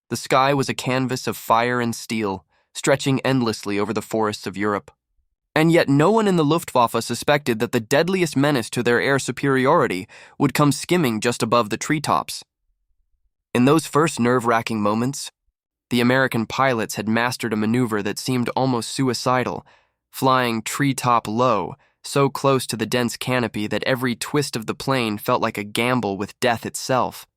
The sky was a canvas of fire and steel, stretching endlessly over the forests of Europe. And yet no one in the Luftwaffe suspected that the deadliest menace to their air superiority would come skimming just above the treetops. In those first nerve-wracking moments, the American pilots had mastered a maneuver that seemed almost suicidal, flying treetop low, so close to the dense canopy that every twist of the plane felt like a gamble with death itself.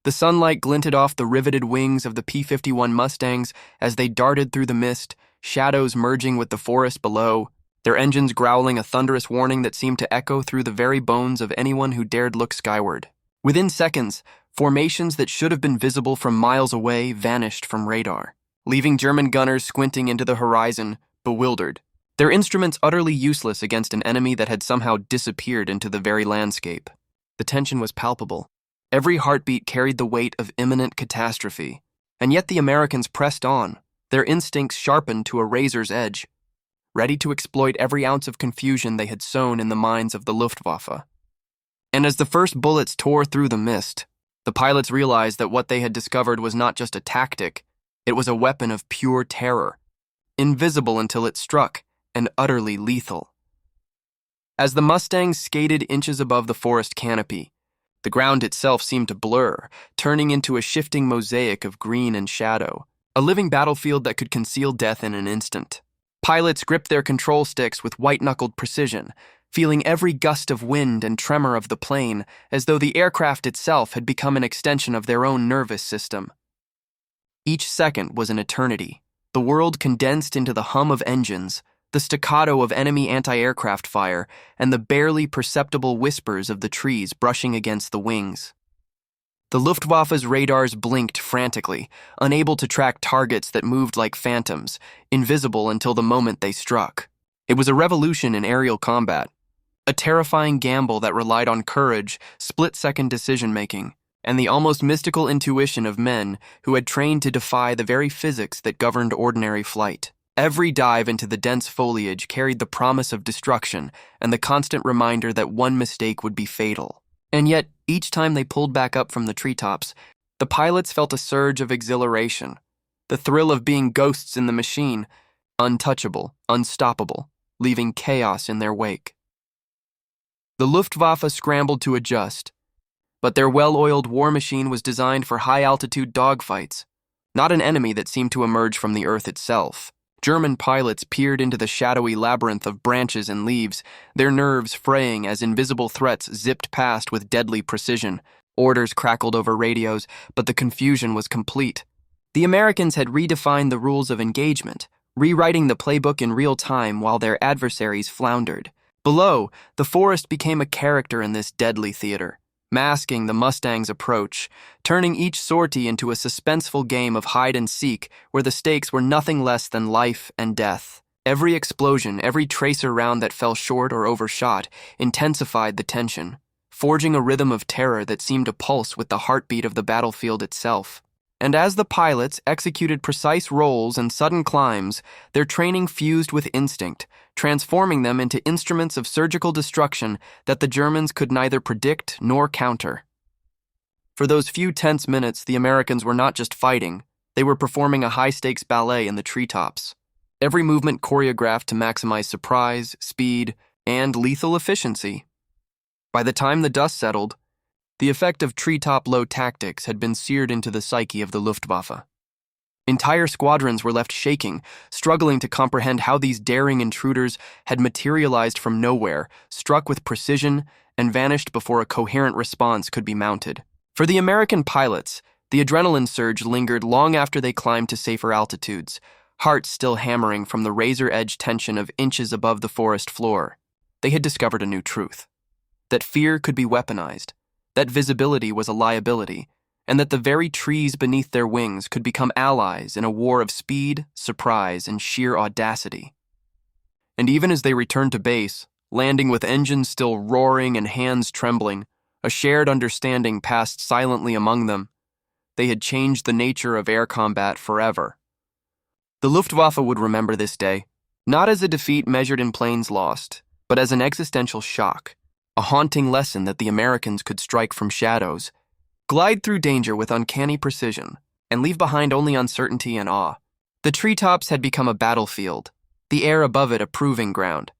The sunlight glinted off the riveted wings of the P-51 Mustangs as they darted through the mist, shadows merging with the forest below, their engines growling a thunderous warning that seemed to echo through the very bones of anyone who dared look skyward. Within seconds, formations that should have been visible from miles away vanished from radar, leaving German gunners squinting into the horizon, bewildered, their instruments utterly useless against an enemy that had somehow disappeared into the very landscape. The tension was palpable. Every heartbeat carried the weight of imminent catastrophe, and yet the Americans pressed on, their instincts sharpened to a razor's edge, ready to exploit every ounce of confusion they had sown in the minds of the Luftwaffe. And as the first bullets tore through the mist, the pilots realized that what they had discovered was not just a tactic, it was a weapon of pure terror, invisible until it struck, and utterly lethal. As the Mustangs skated inches above the forest canopy, the ground itself seemed to blur, turning into a shifting mosaic of green and shadow, a living battlefield that could conceal death in an instant. Pilots gripped their control sticks with white-knuckled precision, feeling every gust of wind and tremor of the plane as though the aircraft itself had become an extension of their own nervous system. Each second was an eternity, the world condensed into the hum of engines, the staccato of enemy anti-aircraft fire, and the barely perceptible whispers of the trees brushing against the wings. The Luftwaffe's radars blinked frantically, unable to track targets that moved like phantoms, invisible until the moment they struck. It was a revolution in aerial combat, a terrifying gamble that relied on courage, split-second decision-making, and the almost mystical intuition of men who had trained to defy the very physics that governed ordinary flight. Every dive into the dense foliage carried the promise of destruction and the constant reminder that one mistake would be fatal. And yet, each time they pulled back up from the treetops, the pilots felt a surge of exhilaration, the thrill of being ghosts in the machine, untouchable, unstoppable, leaving chaos in their wake. The Luftwaffe scrambled to adjust, but their well-oiled war machine was designed for high-altitude dogfights, not an enemy that seemed to emerge from the earth itself. German pilots peered into the shadowy labyrinth of branches and leaves, their nerves fraying as invisible threats zipped past with deadly precision. Orders crackled over radios, but the confusion was complete. The Americans had redefined the rules of engagement, rewriting the playbook in real time while their adversaries floundered. Below, the forest became a character in this deadly theater, masking the Mustang's approach, turning each sortie into a suspenseful game of hide-and-seek where the stakes were nothing less than life and death. Every explosion, every tracer round that fell short or overshot, intensified the tension, forging a rhythm of terror that seemed to pulse with the heartbeat of the battlefield itself. And as the pilots executed precise rolls and sudden climbs, their training fused with instinct, transforming them into instruments of surgical destruction that the Germans could neither predict nor counter. For those few tense minutes, the Americans were not just fighting, they were performing a high-stakes ballet in the treetops. Every movement choreographed to maximize surprise, speed, and lethal efficiency. By the time the dust settled, the effect of treetop-low tactics had been seared into the psyche of the Luftwaffe. Entire squadrons were left shaking, struggling to comprehend how these daring intruders had materialized from nowhere, struck with precision, and vanished before a coherent response could be mounted. For the American pilots, the adrenaline surge lingered long after they climbed to safer altitudes, hearts still hammering from the razor-edge tension of inches above the forest floor. They had discovered a new truth: that fear could be weaponized, that visibility was a liability, and that the very trees beneath their wings could become allies in a war of speed, surprise, and sheer audacity. And even as they returned to base, landing with engines still roaring and hands trembling, a shared understanding passed silently among them. They had changed the nature of air combat forever. The Luftwaffe would remember this day, not as a defeat measured in planes lost, but as an existential shock, a haunting lesson that the Americans could strike from shadows, glide through danger with uncanny precision, and leave behind only uncertainty and awe. The treetops had become a battlefield, the air above it a proving ground.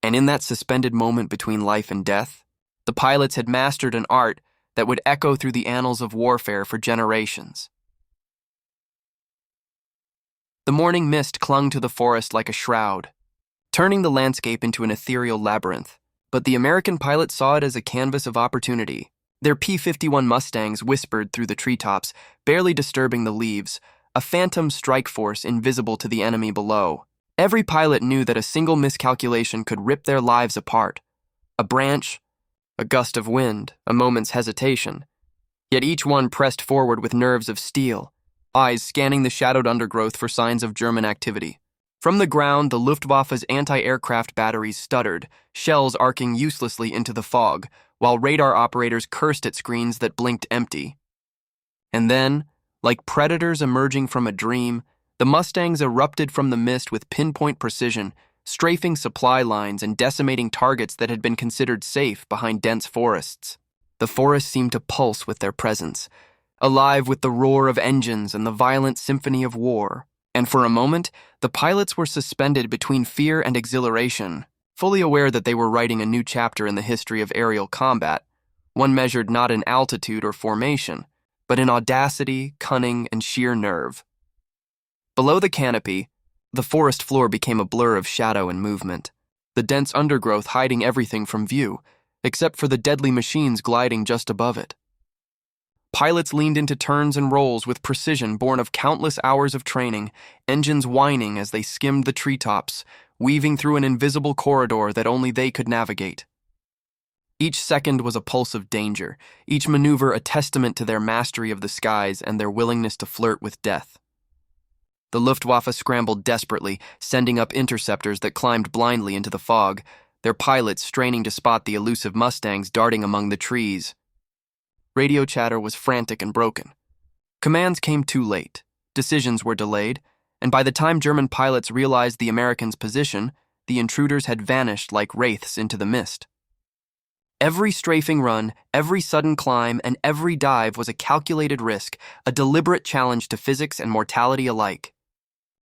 And in that suspended moment between life and death, the pilots had mastered an art that would echo through the annals of warfare for generations. The morning mist clung to the forest like a shroud, turning the landscape into an ethereal labyrinth. But the American pilots saw it as a canvas of opportunity. Their P-51 Mustangs whispered through the treetops, barely disturbing the leaves, a phantom strike force invisible to the enemy below. Every pilot knew that a single miscalculation could rip their lives apart. A branch, a gust of wind, a moment's hesitation. Yet each one pressed forward with nerves of steel, eyes scanning the shadowed undergrowth for signs of German activity. From the ground, the Luftwaffe's anti-aircraft batteries stuttered, shells arcing uselessly into the fog, while radar operators cursed at screens that blinked empty. And then, like predators emerging from a dream, the Mustangs erupted from the mist with pinpoint precision, strafing supply lines and decimating targets that had been considered safe behind dense forests. The forest seemed to pulse with their presence, alive with the roar of engines and the violent symphony of war. And for a moment, the pilots were suspended between fear and exhilaration, fully aware that they were writing a new chapter in the history of aerial combat, one measured not in altitude or formation, but in audacity, cunning, and sheer nerve. Below the canopy, the forest floor became a blur of shadow and movement, the dense undergrowth hiding everything from view, except for the deadly machines gliding just above it. Pilots leaned into turns and rolls with precision born of countless hours of training, engines whining as they skimmed the treetops, weaving through an invisible corridor that only they could navigate. Each second was a pulse of danger, each maneuver a testament to their mastery of the skies and their willingness to flirt with death. The Luftwaffe scrambled desperately, sending up interceptors that climbed blindly into the fog, their pilots straining to spot the elusive Mustangs darting among the trees. Radio chatter was frantic and broken. Commands came too late, decisions were delayed, and by the time German pilots realized the Americans' position, the intruders had vanished like wraiths into the mist. Every strafing run, every sudden climb, and every dive was a calculated risk, a deliberate challenge to physics and mortality alike.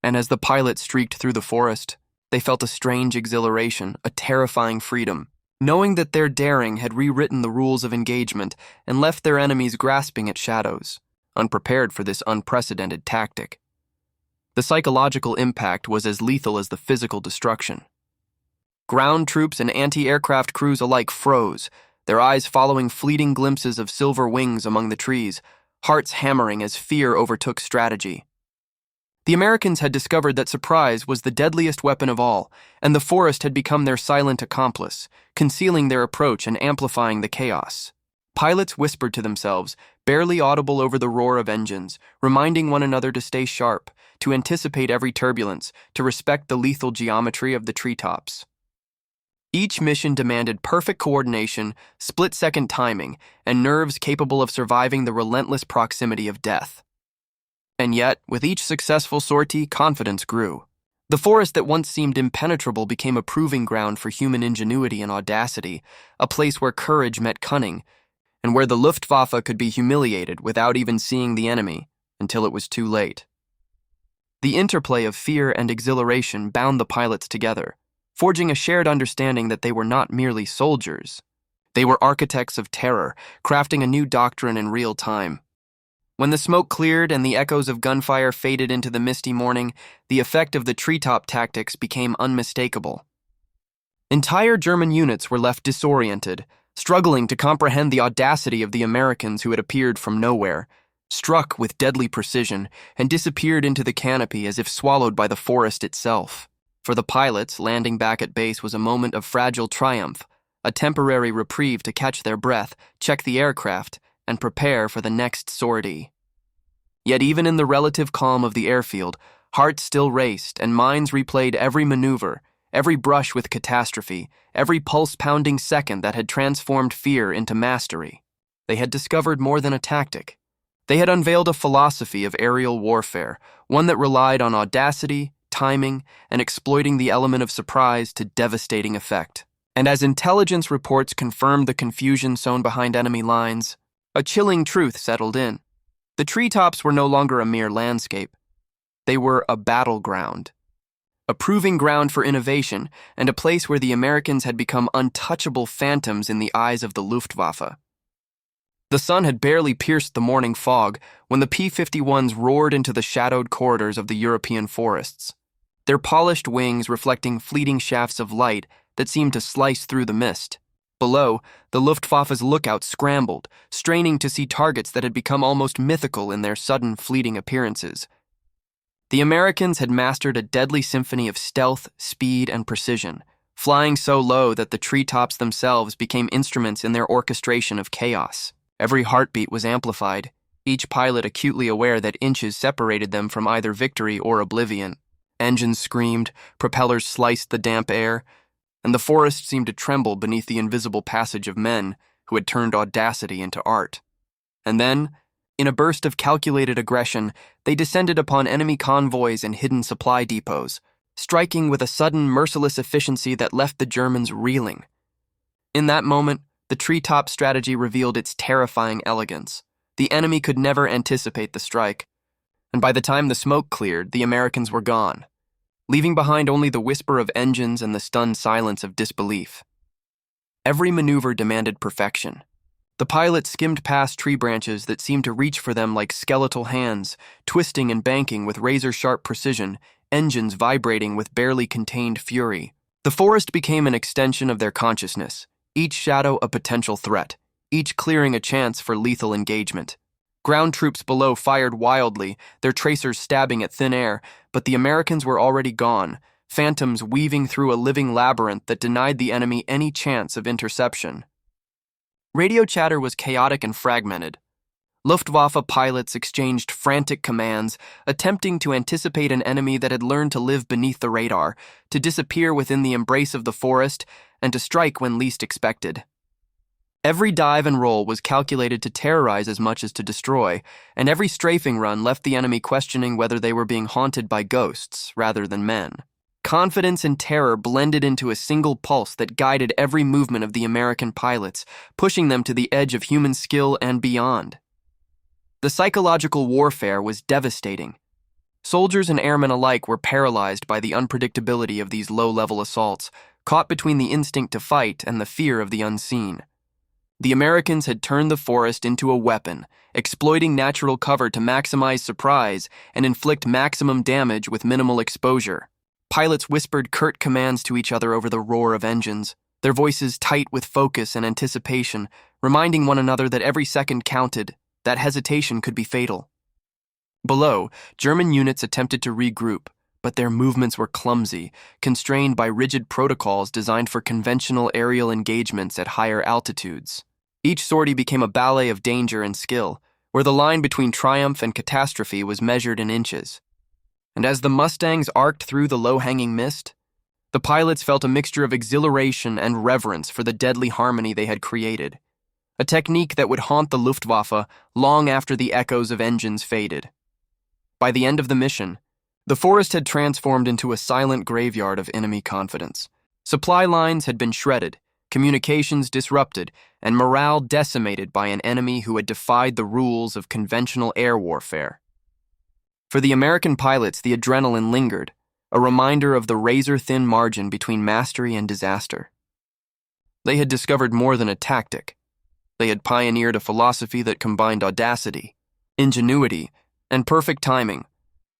And as the pilots streaked through the forest, they felt a strange exhilaration, a terrifying freedom, knowing that their daring had rewritten the rules of engagement and left their enemies grasping at shadows, unprepared for this unprecedented tactic. The psychological impact was as lethal as the physical destruction. Ground troops and anti-aircraft crews alike froze, their eyes following fleeting glimpses of silver wings among the trees, hearts hammering as fear overtook strategy. The Americans had discovered that surprise was the deadliest weapon of all, and the forest had become their silent accomplice, concealing their approach and amplifying the chaos. Pilots whispered to themselves, barely audible over the roar of engines, reminding one another to stay sharp, to anticipate every turbulence, to respect the lethal geometry of the treetops. Each mission demanded perfect coordination, split-second timing, and nerves capable of surviving the relentless proximity of death. And yet, with each successful sortie, confidence grew. The forest that once seemed impenetrable became a proving ground for human ingenuity and audacity, a place where courage met cunning, and where the Luftwaffe could be humiliated without even seeing the enemy until it was too late. The interplay of fear and exhilaration bound the pilots together, forging a shared understanding that they were not merely soldiers. They were architects of terror, crafting a new doctrine in real time. When the smoke cleared and the echoes of gunfire faded into the misty morning, the effect of the treetop tactics became unmistakable. Entire German units were left disoriented, struggling to comprehend the audacity of the Americans who had appeared from nowhere, struck with deadly precision, and disappeared into the canopy as if swallowed by the forest itself. For the pilots, landing back at base was a moment of fragile triumph, a temporary reprieve to catch their breath, check the aircraft, and prepare for the next sortie. Yet even in the relative calm of the airfield, hearts still raced and minds replayed every maneuver, every brush with catastrophe, every pulse-pounding second that had transformed fear into mastery. They had discovered more than a tactic. They had unveiled a philosophy of aerial warfare, one that relied on audacity, timing, and exploiting the element of surprise to devastating effect. And as intelligence reports confirmed the confusion sown behind enemy lines, a chilling truth settled in. The treetops were no longer a mere landscape. They were a battleground, a proving ground for innovation, and a place where the Americans had become untouchable phantoms in the eyes of the Luftwaffe. The sun had barely pierced the morning fog when the P-51s roared into the shadowed corridors of the European forests, their polished wings reflecting fleeting shafts of light that seemed to slice through the mist. Below, the Luftwaffe's lookouts scrambled, straining to see targets that had become almost mythical in their sudden fleeting appearances. The Americans had mastered a deadly symphony of stealth, speed, and precision, flying so low that the treetops themselves became instruments in their orchestration of chaos. Every heartbeat was amplified, each pilot acutely aware that inches separated them from either victory or oblivion. Engines screamed, propellers sliced the damp air, and the forest seemed to tremble beneath the invisible passage of men who had turned audacity into art. And then, in a burst of calculated aggression, they descended upon enemy convoys and hidden supply depots, striking with a sudden, merciless efficiency that left the Germans reeling. In that moment, the treetop strategy revealed its terrifying elegance. The enemy could never anticipate the strike, and by the time the smoke cleared, the Americans were gone, leaving behind only the whisper of engines and the stunned silence of disbelief. Every maneuver demanded perfection. The pilots skimmed past tree branches that seemed to reach for them like skeletal hands, twisting and banking with razor-sharp precision, engines vibrating with barely contained fury. The forest became an extension of their consciousness, each shadow a potential threat, each clearing a chance for lethal engagement. Ground troops below fired wildly, their tracers stabbing at thin air, but the Americans were already gone, phantoms weaving through a living labyrinth that denied the enemy any chance of interception. Radio chatter was chaotic and fragmented. Luftwaffe pilots exchanged frantic commands, attempting to anticipate an enemy that had learned to live beneath the radar, to disappear within the embrace of the forest, and to strike when least expected. Every dive and roll was calculated to terrorize as much as to destroy, and every strafing run left the enemy questioning whether they were being haunted by ghosts rather than men. Confidence and terror blended into a single pulse that guided every movement of the American pilots, pushing them to the edge of human skill and beyond. The psychological warfare was devastating. Soldiers and airmen alike were paralyzed by the unpredictability of these low-level assaults, caught between the instinct to fight and the fear of the unseen. The Americans had turned the forest into a weapon, exploiting natural cover to maximize surprise and inflict maximum damage with minimal exposure. Pilots whispered curt commands to each other over the roar of engines, their voices tight with focus and anticipation, reminding one another that every second counted, that hesitation could be fatal. Below, German units attempted to regroup, but their movements were clumsy, constrained by rigid protocols designed for conventional aerial engagements at higher altitudes. Each sortie became a ballet of danger and skill, where the line between triumph and catastrophe was measured in inches. And as the Mustangs arced through the low-hanging mist, the pilots felt a mixture of exhilaration and reverence for the deadly harmony they had created, a technique that would haunt the Luftwaffe long after the echoes of engines faded. By the end of the mission, the forest had transformed into a silent graveyard of enemy confidence. Supply lines had been shredded, communications disrupted, and morale decimated by an enemy who had defied the rules of conventional air warfare. For the American pilots, the adrenaline lingered, a reminder of the razor-thin margin between mastery and disaster. They had discovered more than a tactic. They had pioneered a philosophy that combined audacity, ingenuity, and perfect timing,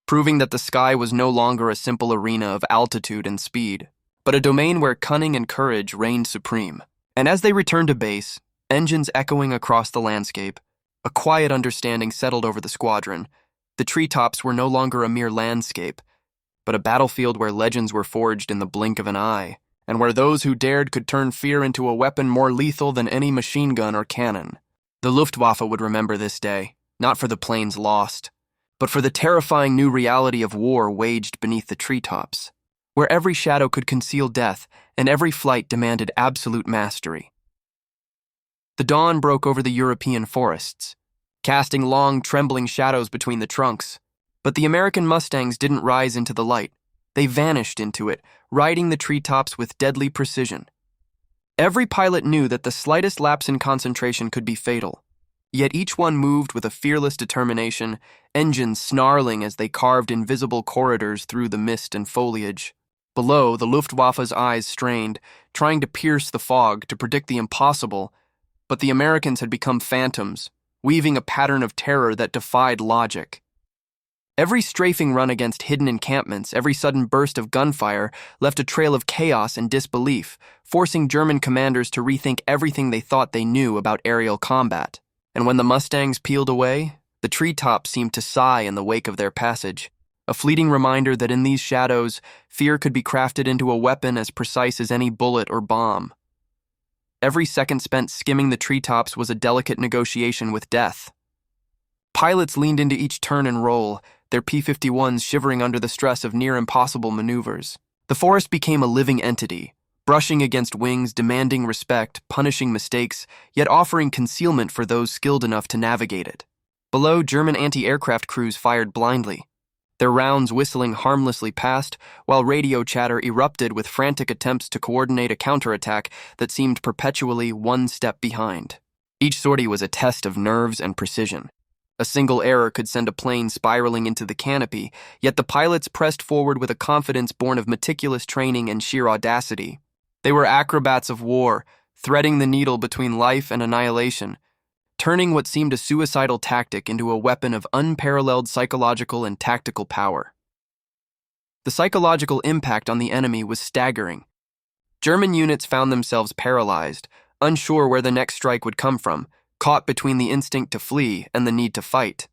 proving that the sky was no longer a simple arena of altitude and speed, but a domain where cunning and courage reigned supreme. And as they returned to base, engines echoing across the landscape, a quiet understanding settled over the squadron. The treetops were no longer a mere landscape, but a battlefield where legends were forged in the blink of an eye, and where those who dared could turn fear into a weapon more lethal than any machine gun or cannon. The Luftwaffe would remember this day, not for the planes lost, but for the terrifying new reality of war waged beneath the treetops, where every shadow could conceal death and every flight demanded absolute mastery. The dawn broke over the European forests, casting long, trembling shadows between the trunks. But the American Mustangs didn't rise into the light. They vanished into it, riding the treetops with deadly precision. Every pilot knew that the slightest lapse in concentration could be fatal. Yet each one moved with a fearless determination, engines snarling as they carved invisible corridors through the mist and foliage. Below, the Luftwaffe's eyes strained, trying to pierce the fog to predict the impossible, but the Americans had become phantoms, weaving a pattern of terror that defied logic. Every strafing run against hidden encampments, every sudden burst of gunfire left a trail of chaos and disbelief, forcing German commanders to rethink everything they thought they knew about aerial combat. And when the Mustangs peeled away, the treetops seemed to sigh in the wake of their passage, a fleeting reminder that in these shadows, fear could be crafted into a weapon as precise as any bullet or bomb. Every second spent skimming the treetops was a delicate negotiation with death. Pilots leaned into each turn and roll, their P-51s shivering under the stress of near-impossible maneuvers. The forest became a living entity, brushing against wings, demanding respect, punishing mistakes, yet offering concealment for those skilled enough to navigate it. Below, German anti-aircraft crews fired blindly, their rounds whistling harmlessly past, while radio chatter erupted with frantic attempts to coordinate a counterattack that seemed perpetually one step behind. Each sortie was a test of nerves and precision. A single error could send a plane spiraling into the canopy, yet the pilots pressed forward with a confidence born of meticulous training and sheer audacity. They were acrobats of war, threading the needle between life and annihilation, turning what seemed a suicidal tactic into a weapon of unparalleled psychological and tactical power. The psychological impact on the enemy was staggering. German units found themselves paralyzed, unsure where the next strike would come from, caught between the instinct to flee and the need to fight.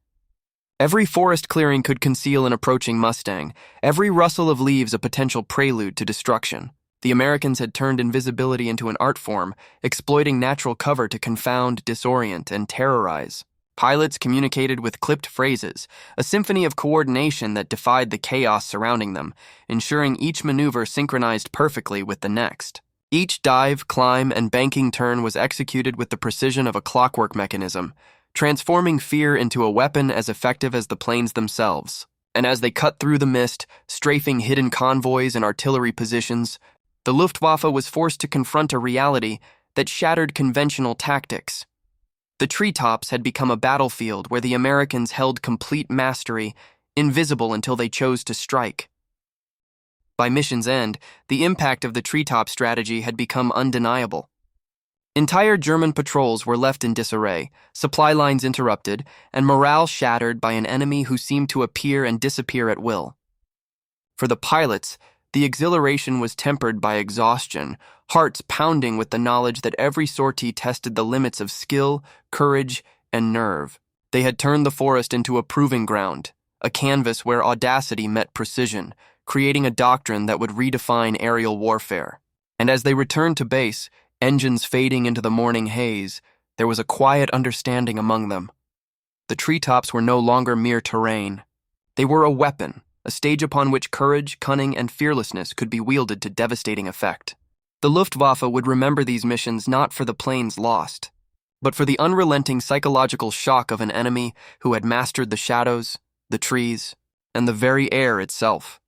Every forest clearing could conceal an approaching Mustang, every rustle of leaves a potential prelude to destruction. The Americans had turned invisibility into an art form, exploiting natural cover to confound, disorient, and terrorize. Pilots communicated with clipped phrases, a symphony of coordination that defied the chaos surrounding them, ensuring each maneuver synchronized perfectly with the next. Each dive, climb, and banking turn was executed with the precision of a clockwork mechanism, transforming fear into a weapon as effective as the planes themselves. And as they cut through the mist, strafing hidden convoys and artillery positions, the Luftwaffe was forced to confront a reality that shattered conventional tactics. The treetops had become a battlefield where the Americans held complete mastery, invisible until they chose to strike. By mission's end, the impact of the treetop strategy had become undeniable. Entire German patrols were left in disarray, supply lines interrupted, and morale shattered by an enemy who seemed to appear and disappear at will. For the pilots, the exhilaration was tempered by exhaustion, hearts pounding with the knowledge that every sortie tested the limits of skill, courage, and nerve. They had turned the forest into a proving ground, a canvas where audacity met precision, creating a doctrine that would redefine aerial warfare. And as they returned to base, engines fading into the morning haze, there was a quiet understanding among them. The treetops were no longer mere terrain. They were a weapon, a stage upon which courage, cunning, and fearlessness could be wielded to devastating effect. The Luftwaffe would remember these missions not for the planes lost, but for the unrelenting psychological shock of an enemy who had mastered the shadows, the trees, and the very air itself.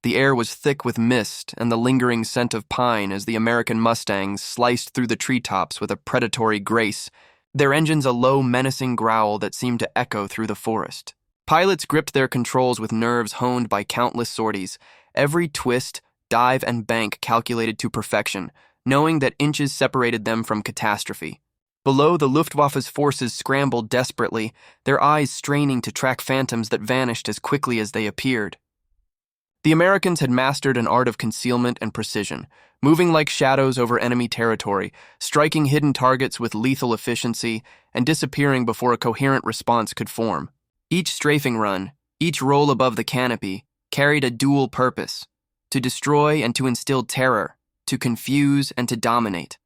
The air was thick with mist and the lingering scent of pine as the American Mustangs sliced through the treetops with a predatory grace, their engines a low, menacing growl that seemed to echo through the forest. Pilots gripped their controls with nerves honed by countless sorties, every twist, dive, and bank calculated to perfection, knowing that inches separated them from catastrophe. Below, the Luftwaffe's forces scrambled desperately, their eyes straining to track phantoms that vanished as quickly as they appeared. The Americans had mastered an art of concealment and precision, moving like shadows over enemy territory, striking hidden targets with lethal efficiency, and disappearing before a coherent response could form. Each strafing run, each roll above the canopy, carried a dual purpose: to destroy and to instill terror, to confuse and to dominate.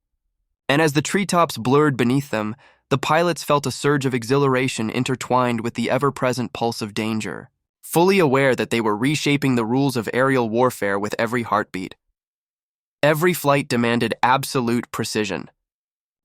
And as the treetops blurred beneath them, the pilots felt a surge of exhilaration intertwined with the ever-present pulse of danger, fully aware that they were reshaping the rules of aerial warfare with every heartbeat. Every flight demanded absolute precision.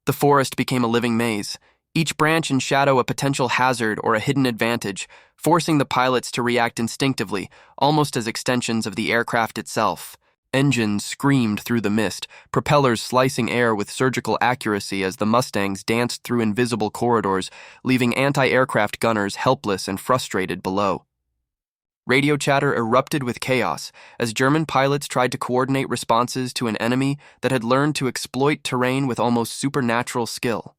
The forest became a living maze, each branch and shadow a potential hazard or a hidden advantage, forcing the pilots to react instinctively, almost as extensions of the aircraft itself. Engines screamed through the mist, propellers slicing air with surgical accuracy as the Mustangs danced through invisible corridors, leaving anti-aircraft gunners helpless and frustrated below. Radio chatter erupted with chaos as German pilots tried to coordinate responses to an enemy that had learned to exploit terrain with almost supernatural skill.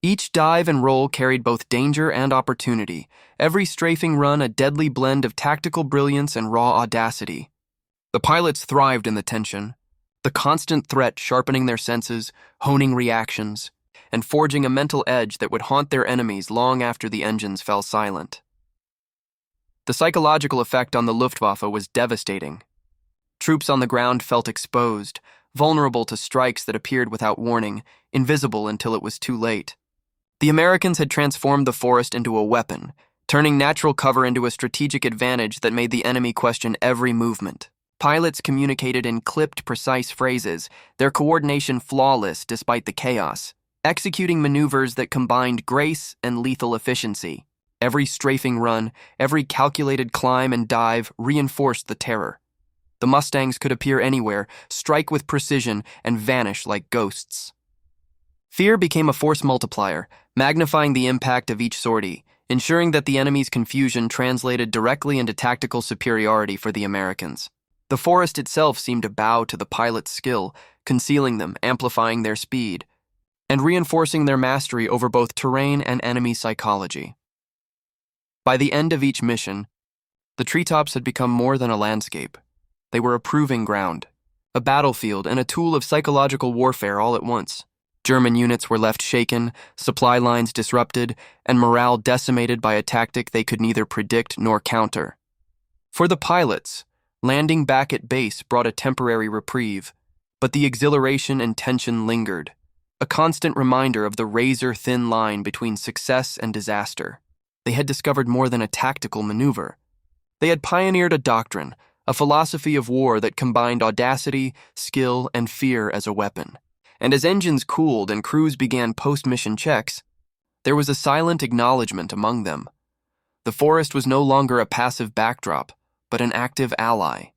Each dive and roll carried both danger and opportunity, every strafing run a deadly blend of tactical brilliance and raw audacity. The pilots thrived in the tension, the constant threat sharpening their senses, honing reactions, and forging a mental edge that would haunt their enemies long after the engines fell silent. The psychological effect on the Luftwaffe was devastating. Troops on the ground felt exposed, vulnerable to strikes that appeared without warning, invisible until it was too late. The Americans had transformed the forest into a weapon, turning natural cover into a strategic advantage that made the enemy question every movement. Pilots communicated in clipped, precise phrases, their coordination flawless despite the chaos, executing maneuvers that combined grace and lethal efficiency. Every strafing run, every calculated climb and dive reinforced the terror. The Mustangs could appear anywhere, strike with precision, and vanish like ghosts. Fear became a force multiplier, magnifying the impact of each sortie, ensuring that the enemy's confusion translated directly into tactical superiority for the Americans. The forest itself seemed to bow to the pilots' skill, concealing them, amplifying their speed, and reinforcing their mastery over both terrain and enemy psychology. By the end of each mission, the treetops had become more than a landscape. They were a proving ground, a battlefield, and a tool of psychological warfare all at once. German units were left shaken, supply lines disrupted, and morale decimated by a tactic they could neither predict nor counter. For the pilots, landing back at base brought a temporary reprieve, but the exhilaration and tension lingered, a constant reminder of the razor-thin line between success and disaster. They had discovered more than a tactical maneuver. They had pioneered a doctrine, a philosophy of war that combined audacity, skill, and fear as a weapon. And as engines cooled and crews began post-mission checks, there was a silent acknowledgement among them. The forest was no longer a passive backdrop, but an active ally,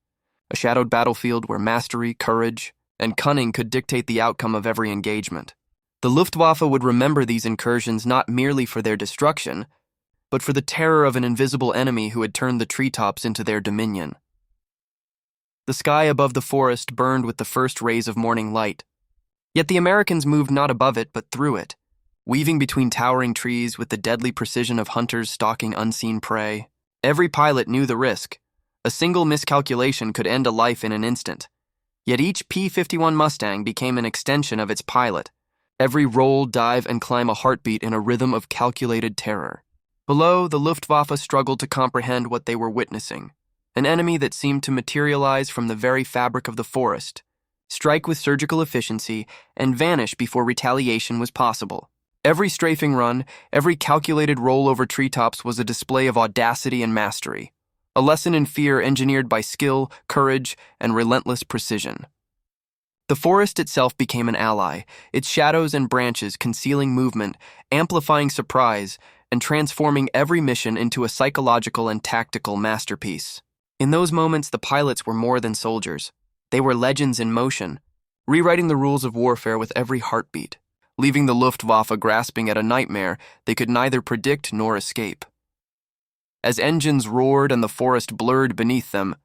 a shadowed battlefield where mastery, courage, and cunning could dictate the outcome of every engagement. The Luftwaffe would remember these incursions not merely for their destruction, but for the terror of an invisible enemy who had turned the treetops into their dominion. The sky above the forest burned with the first rays of morning light, yet the Americans moved not above it but through it, weaving between towering trees with the deadly precision of hunters stalking unseen prey. Every pilot knew the risk. A single miscalculation could end a life in an instant. Yet each P-51 Mustang became an extension of its pilot, every roll, dive, and climb a heartbeat in a rhythm of calculated terror. Below, the Luftwaffe struggled to comprehend what they were witnessing, an enemy that seemed to materialize from the very fabric of the forest, strike with surgical efficiency, and vanish before retaliation was possible. Every strafing run, every calculated roll over treetops was a display of audacity and mastery, a lesson in fear engineered by skill, courage, and relentless precision. The forest itself became an ally, its shadows and branches concealing movement, amplifying surprise, and transforming every mission into a psychological and tactical masterpiece. In those moments, the pilots were more than soldiers. They were legends in motion, rewriting the rules of warfare with every heartbeat, leaving the Luftwaffe grasping at a nightmare they could neither predict nor escape. As engines roared and the forest blurred beneath them,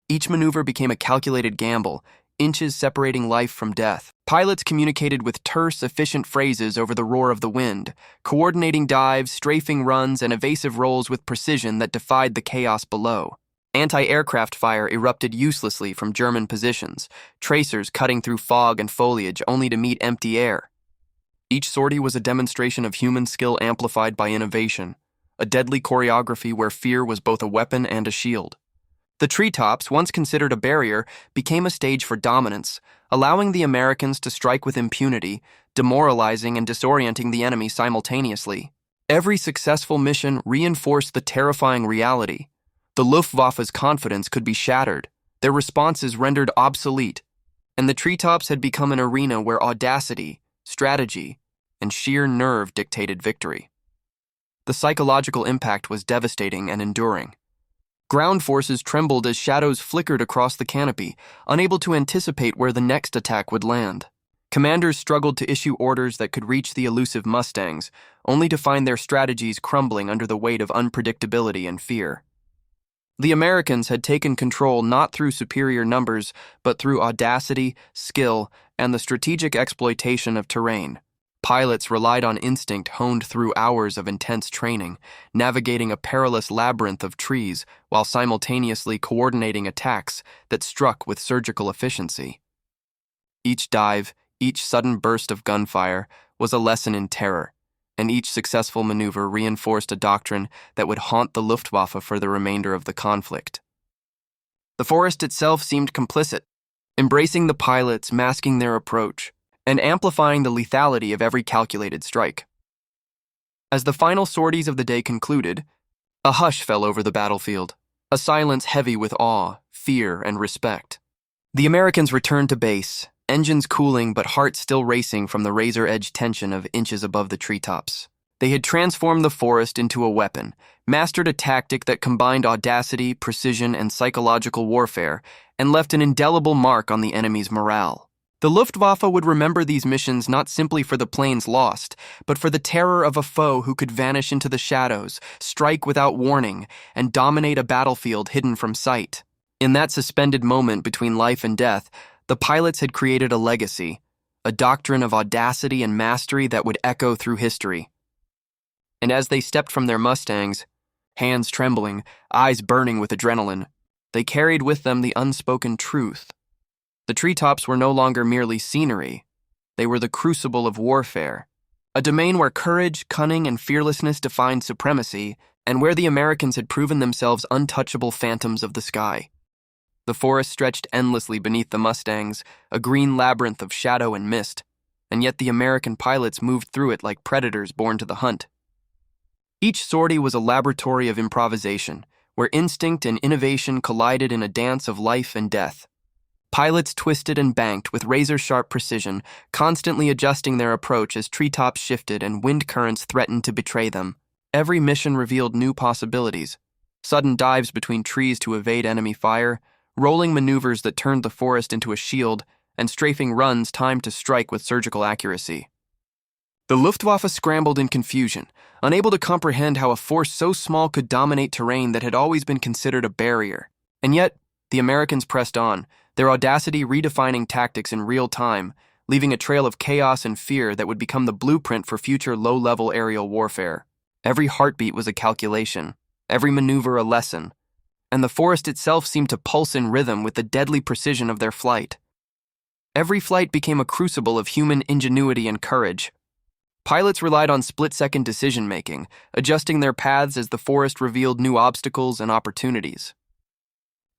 each maneuver became a calculated gamble, inches separating life from death. Pilots communicated with terse, efficient phrases over the roar of the wind, coordinating dives, strafing runs, and evasive rolls with precision that defied the chaos below. Anti-aircraft fire erupted uselessly from German positions, tracers cutting through fog and foliage only to meet empty air. Each sortie was a demonstration of human skill amplified by innovation, a deadly choreography where fear was both a weapon and a shield. The treetops, once considered a barrier, became a stage for dominance, allowing the Americans to strike with impunity, demoralizing and disorienting the enemy simultaneously. Every successful mission reinforced the terrifying reality. The Luftwaffe's confidence could be shattered, their responses rendered obsolete, and the treetops had become an arena where audacity, strategy, and sheer nerve dictated victory. The psychological impact was devastating and enduring. Ground forces trembled as shadows flickered across the canopy, unable to anticipate where the next attack would land. Commanders struggled to issue orders that could reach the elusive Mustangs, only to find their strategies crumbling under the weight of unpredictability and fear. The Americans had taken control not through superior numbers, but through audacity, skill, and the strategic exploitation of terrain. Pilots relied on instinct honed through hours of intense training, navigating a perilous labyrinth of trees while simultaneously coordinating attacks that struck with surgical efficiency. Each dive, each sudden burst of gunfire was a lesson in terror, and each successful maneuver reinforced a doctrine that would haunt the Luftwaffe for the remainder of the conflict. The forest itself seemed complicit, embracing the pilots, masking their approach, and amplifying the lethality of every calculated strike. As the final sorties of the day concluded, a hush fell over the battlefield, a silence heavy with awe, fear, and respect. The Americans returned to base, engines cooling but hearts still racing from the razor-edge tension of inches above the treetops. They had transformed the forest into a weapon, mastered a tactic that combined audacity, precision, and psychological warfare, and left an indelible mark on the enemy's morale. The Luftwaffe would remember these missions not simply for the planes lost, but for the terror of a foe who could vanish into the shadows, strike without warning, and dominate a battlefield hidden from sight. In that suspended moment between life and death, the pilots had created a legacy, a doctrine of audacity and mastery that would echo through history. And as they stepped from their Mustangs, hands trembling, eyes burning with adrenaline, they carried with them the unspoken truth. The treetops were no longer merely scenery. They were the crucible of warfare, a domain where courage, cunning, and fearlessness defined supremacy, and where the Americans had proven themselves untouchable phantoms of the sky. The forest stretched endlessly beneath the Mustangs, a green labyrinth of shadow and mist, and yet the American pilots moved through it like predators born to the hunt. Each sortie was a laboratory of improvisation, where instinct and innovation collided in a dance of life and death. Pilots twisted and banked with razor-sharp precision, constantly adjusting their approach as treetops shifted and wind currents threatened to betray them. Every mission revealed new possibilities: sudden dives between trees to evade enemy fire, rolling maneuvers that turned the forest into a shield, and strafing runs timed to strike with surgical accuracy. The Luftwaffe scrambled in confusion, unable to comprehend how a force so small could dominate terrain that had always been considered a barrier. And yet, the Americans pressed on, their audacity redefining tactics in real time, leaving a trail of chaos and fear that would become the blueprint for future low-level aerial warfare. Every heartbeat was a calculation, every maneuver a lesson, and the forest itself seemed to pulse in rhythm with the deadly precision of their flight. Every flight became a crucible of human ingenuity and courage. Pilots relied on split-second decision-making, adjusting their paths as the forest revealed new obstacles and opportunities.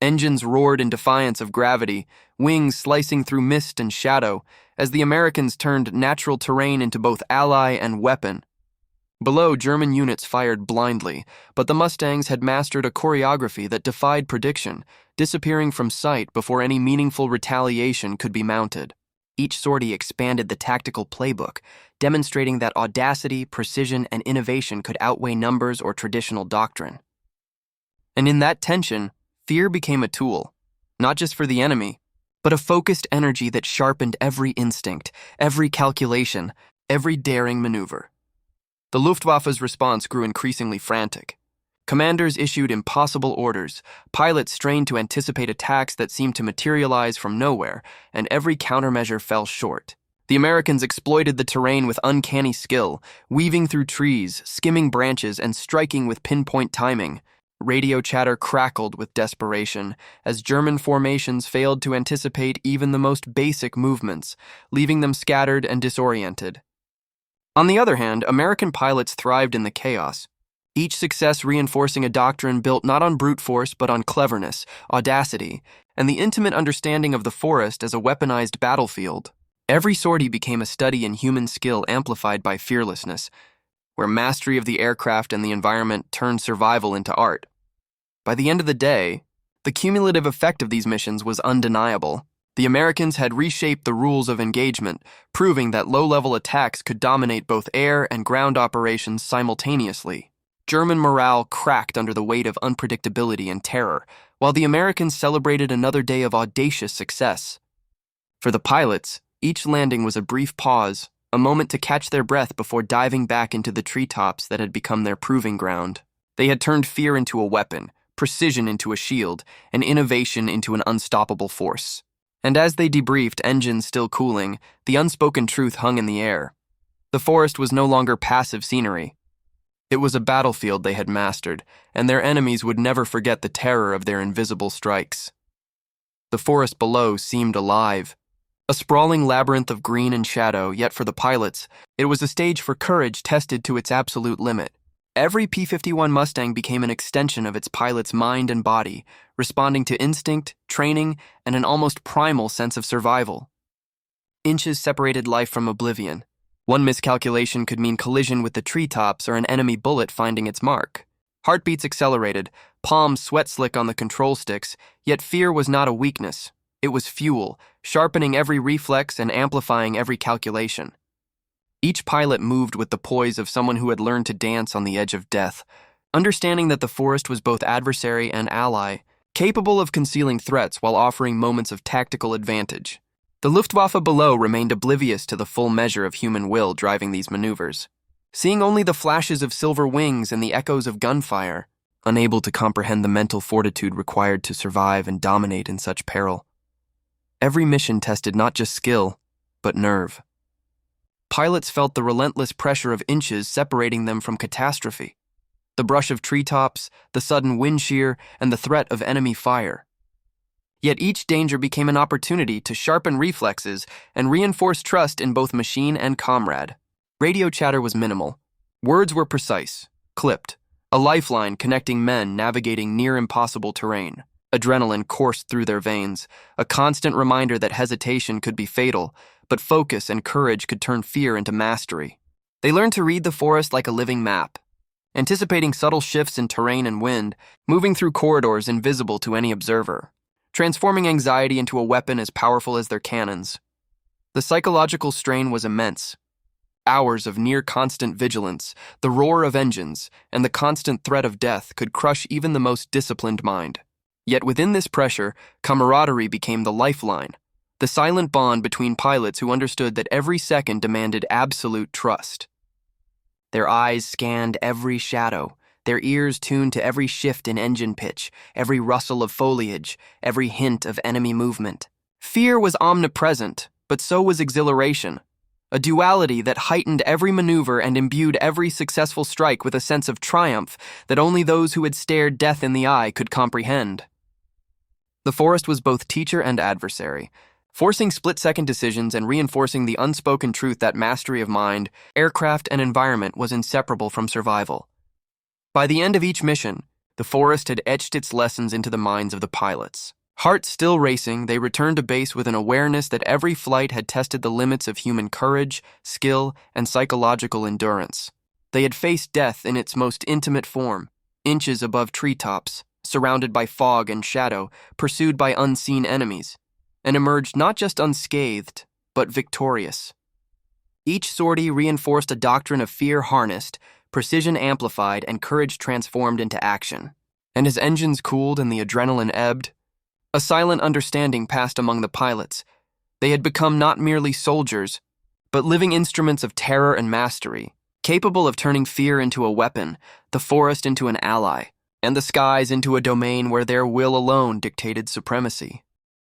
Engines roared in defiance of gravity, wings slicing through mist and shadow, as the Americans turned natural terrain into both ally and weapon. Below, German units fired blindly, but the Mustangs had mastered a choreography that defied prediction, disappearing from sight before any meaningful retaliation could be mounted. Each sortie expanded the tactical playbook, demonstrating that audacity, precision, and innovation could outweigh numbers or traditional doctrine. And in that tension, fear became a tool, not just for the enemy, but a focused energy that sharpened every instinct, every calculation, every daring maneuver. The Luftwaffe's response grew increasingly frantic. Commanders issued impossible orders, pilots strained to anticipate attacks that seemed to materialize from nowhere, and every countermeasure fell short. The Americans exploited the terrain with uncanny skill, weaving through trees, skimming branches, and striking with pinpoint timing. Radio chatter crackled with desperation as German formations failed to anticipate even the most basic movements, leaving them scattered and disoriented. On the other hand, American pilots thrived in the chaos, each success reinforcing a doctrine built not on brute force but on cleverness, audacity, and the intimate understanding of the forest as a weaponized battlefield. Every sortie became a study in human skill amplified by fearlessness, where mastery of the aircraft and the environment turned survival into art. By the end of the day, the cumulative effect of these missions was undeniable. The Americans had reshaped the rules of engagement, proving that low-level attacks could dominate both air and ground operations simultaneously. German morale cracked under the weight of unpredictability and terror, while the Americans celebrated another day of audacious success. For the pilots, each landing was a brief pause, a moment to catch their breath before diving back into the treetops that had become their proving ground. They had turned fear into a weapon, precision into a shield, and innovation into an unstoppable force. And as they debriefed, engines still cooling, the unspoken truth hung in the air. The forest was no longer passive scenery. It was a battlefield they had mastered, and their enemies would never forget the terror of their invisible strikes. The forest below seemed alive, a sprawling labyrinth of green and shadow, yet for the pilots, it was a stage for courage tested to its absolute limit. Every P-51 Mustang became an extension of its pilot's mind and body, responding to instinct, training, and an almost primal sense of survival. Inches separated life from oblivion. One miscalculation could mean collision with the treetops or an enemy bullet finding its mark. Heartbeats accelerated, palms sweat-slick on the control sticks, yet fear was not a weakness. It was fuel, sharpening every reflex and amplifying every calculation. Each pilot moved with the poise of someone who had learned to dance on the edge of death, understanding that the forest was both adversary and ally, capable of concealing threats while offering moments of tactical advantage. The Luftwaffe below remained oblivious to the full measure of human will driving these maneuvers, seeing only the flashes of silver wings and the echoes of gunfire, unable to comprehend the mental fortitude required to survive and dominate in such peril. Every mission tested not just skill, but nerve. Pilots felt the relentless pressure of inches separating them from catastrophe, the brush of treetops, the sudden wind shear, and the threat of enemy fire. Yet each danger became an opportunity to sharpen reflexes and reinforce trust in both machine and comrade. Radio chatter was minimal. Words were precise, clipped, a lifeline connecting men navigating near impossible terrain. Adrenaline coursed through their veins, a constant reminder that hesitation could be fatal, but focus and courage could turn fear into mastery. They learned to read the forest like a living map, anticipating subtle shifts in terrain and wind, moving through corridors invisible to any observer, transforming anxiety into a weapon as powerful as their cannons. The psychological strain was immense. Hours of near-constant vigilance, the roar of engines, and the constant threat of death could crush even the most disciplined mind. Yet within this pressure, camaraderie became the lifeline, the silent bond between pilots who understood that every second demanded absolute trust. Their eyes scanned every shadow, their ears tuned to every shift in engine pitch, every rustle of foliage, every hint of enemy movement. Fear was omnipresent, but so was exhilaration, a duality that heightened every maneuver and imbued every successful strike with a sense of triumph that only those who had stared death in the eye could comprehend. The forest was both teacher and adversary, forcing split-second decisions and reinforcing the unspoken truth that mastery of mind, aircraft, and environment was inseparable from survival. By the end of each mission, the forest had etched its lessons into the minds of the pilots. Hearts still racing, they returned to base with an awareness that every flight had tested the limits of human courage, skill, and psychological endurance. They had faced death in its most intimate form, inches above treetops, surrounded by fog and shadow, pursued by unseen enemies, and emerged not just unscathed, but victorious. Each sortie reinforced a doctrine of fear harnessed, precision amplified, and courage transformed into action. And as engines cooled and the adrenaline ebbed, a silent understanding passed among the pilots. They had become not merely soldiers, but living instruments of terror and mastery, capable of turning fear into a weapon, the forest into an ally, and the skies into a domain where their will alone dictated supremacy.